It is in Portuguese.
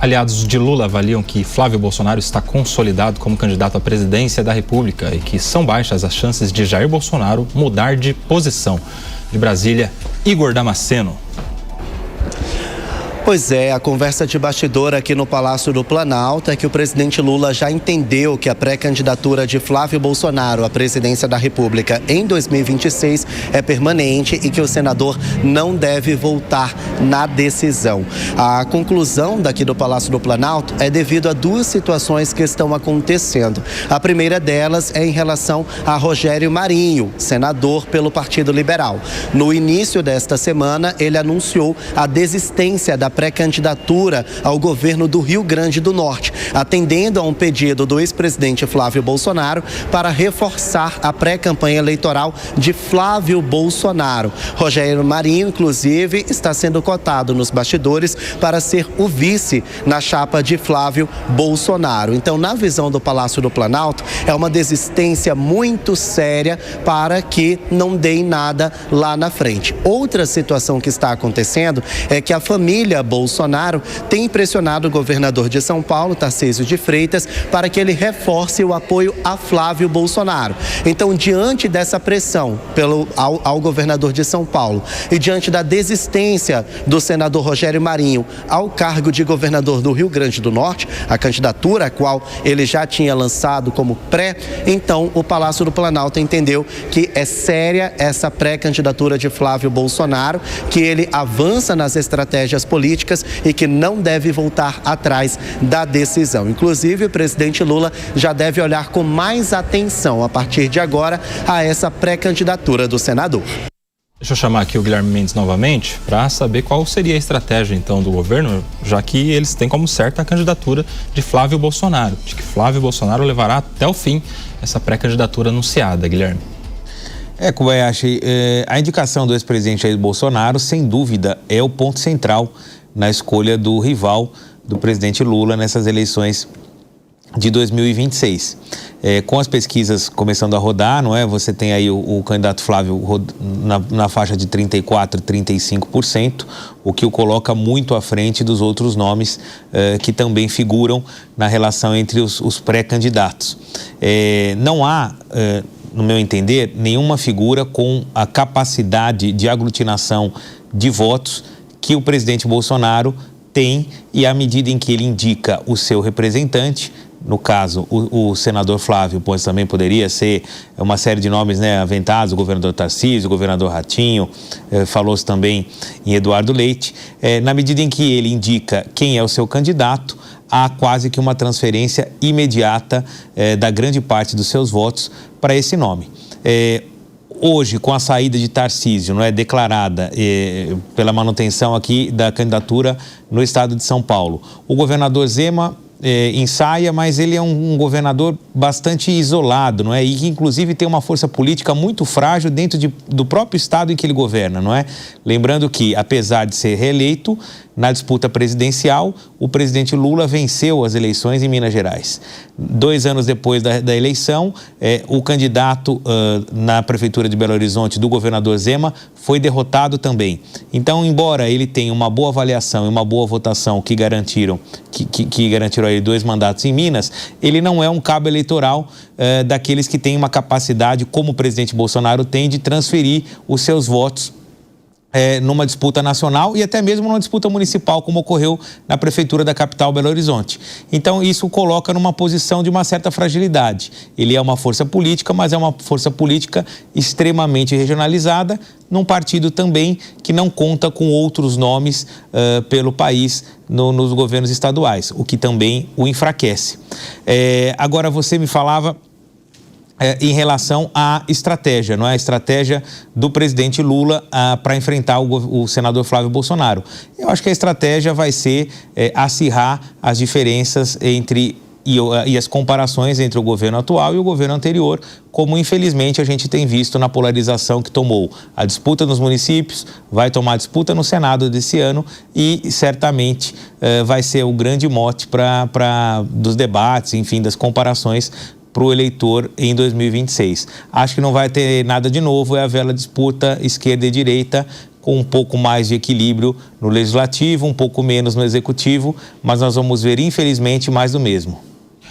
Aliados de Lula avaliam que Flávio Bolsonaro está consolidado como candidato à presidência da República e que são baixas as chances de Jair Bolsonaro mudar de posição. De Brasília, Igor Damasceno. Pois é, a conversa de bastidor aqui no Palácio do Planalto é que o presidente Lula já entendeu que a pré-candidatura de Flávio Bolsonaro à presidência da República em 2026 é permanente e que o senador não deve voltar na decisão. A conclusão daqui do Palácio do Planalto é devido a duas situações que estão acontecendo. A primeira delas é em relação a Rogério Marinho, senador pelo Partido Liberal. No início desta semana, ele anunciou a desistência da pré-candidatura ao governo do Rio Grande do Norte, atendendo a um pedido do ex-presidente Flávio Bolsonaro para reforçar a pré-campanha eleitoral de Flávio Bolsonaro. Rogério Marinho, inclusive, está sendo cotado nos bastidores para ser o vice na chapa de Flávio Bolsonaro. Então, na visão do Palácio do Planalto, é uma desistência muito séria para que não dê em nada lá na frente. Outra situação que está acontecendo é que a família Bolsonaro tem pressionado o governador de São Paulo, Tarcísio de Freitas, para que ele reforce o apoio a Flávio Bolsonaro. Então, diante dessa pressão ao governador de São Paulo e diante da desistência do senador Rogério Marinho ao cargo de governador do Rio Grande do Norte, a candidatura a qual ele já tinha lançado como pré, então o Palácio do Planalto entendeu que é séria essa pré-candidatura de Flávio Bolsonaro, que ele avança nas estratégias políticas e que não deve voltar atrás da decisão. Inclusive, o presidente Lula já deve olhar com mais atenção, a partir de agora, a essa pré-candidatura do senador. Deixa eu chamar aqui o Guilherme Mendes novamente para saber qual seria a estratégia, então, do governo, já que eles têm como certa a candidatura de Flávio Bolsonaro, de que Flávio Bolsonaro levará até o fim essa pré-candidatura anunciada. Guilherme. Kobayashi, a indicação do ex-presidente Jair Bolsonaro, sem dúvida, é o ponto central na escolha do rival do presidente Lula nessas eleições de 2026. Com as pesquisas começando a rodar, não é? Você tem aí o candidato Flávio na faixa de 34%, 35%, o que o coloca muito à frente dos outros nomes que também figuram na relação entre os pré-candidatos. Não há, no meu entender, nenhuma figura com a capacidade de aglutinação de votos que o presidente Bolsonaro tem, e à medida em que ele indica o seu representante, no caso, o senador Flávio, pois também poderia ser uma série de nomes, né, aventados, o governador Tarcísio, o governador Ratinho, falou-se também em Eduardo Leite. Na medida em que ele indica quem é o seu candidato, há quase que uma transferência imediata da grande parte dos seus votos para esse nome. Hoje, com a saída de Tarcísio, não é, declarada pela manutenção aqui da candidatura no estado de São Paulo, o governador Zema ensaia, mas ele é um governador bastante isolado, não é? E que, inclusive, tem uma força política muito frágil dentro do próprio estado em que ele governa, não é? Lembrando que, apesar de ser reeleito, na disputa presidencial, o presidente Lula venceu as eleições em Minas Gerais. 2 anos depois da eleição, o candidato na prefeitura de Belo Horizonte, do governador Zema, foi derrotado também. Então, embora ele tenha uma boa avaliação e uma boa votação que garantiram aí 2 mandatos em Minas, ele não é um cabo eleitoral daqueles que têm uma capacidade, como o presidente Bolsonaro tem, de transferir os seus votos numa disputa nacional e até mesmo numa disputa municipal, como ocorreu na prefeitura da capital, Belo Horizonte. Então, isso coloca numa posição de uma certa fragilidade. Ele é uma força política, mas é uma força política extremamente regionalizada, num partido também que não conta com outros nomes pelo país nos governos estaduais, o que também o enfraquece. Agora, você me falava em relação à estratégia, não é? A estratégia do presidente Lula para enfrentar o senador Flávio Bolsonaro. Eu acho que a estratégia vai ser acirrar as diferenças e as comparações entre o governo atual e o governo anterior, como infelizmente a gente tem visto na polarização que tomou a disputa nos municípios, vai tomar a disputa no Senado desse ano e certamente vai ser o grande mote dos debates, enfim, das comparações para o eleitor em 2026. Acho que não vai ter nada de novo, é a velha disputa esquerda e direita, com um pouco mais de equilíbrio no legislativo, um pouco menos no executivo, mas nós vamos ver, infelizmente, mais do mesmo.